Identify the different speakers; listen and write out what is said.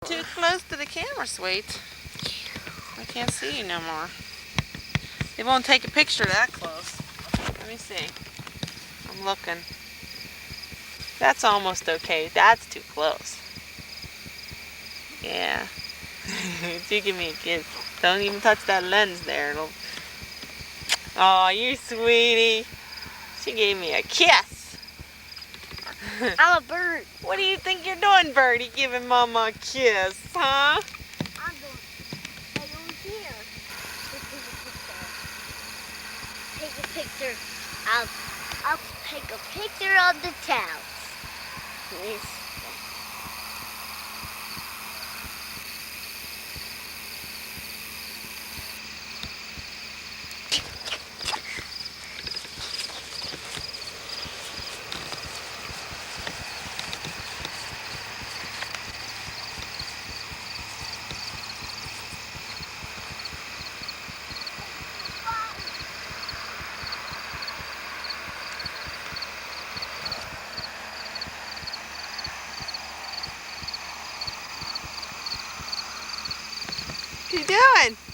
Speaker 1: too close to the camera, sweet. I can't see you no more. It won't take a picture that close. Let me see. I'm looking. That's almost okay. That's too close. Yeah. You give me a kiss. Don't even touch that lens there. Oh, you sweetie. She gave me a kiss.
Speaker 2: I'm a bird.
Speaker 1: What do you think you're doing, birdie? Giving Mama a kiss, huh?
Speaker 2: I'm going right over here. Take a picture. I'll take a picture of the town. Yes.
Speaker 1: What are you doing?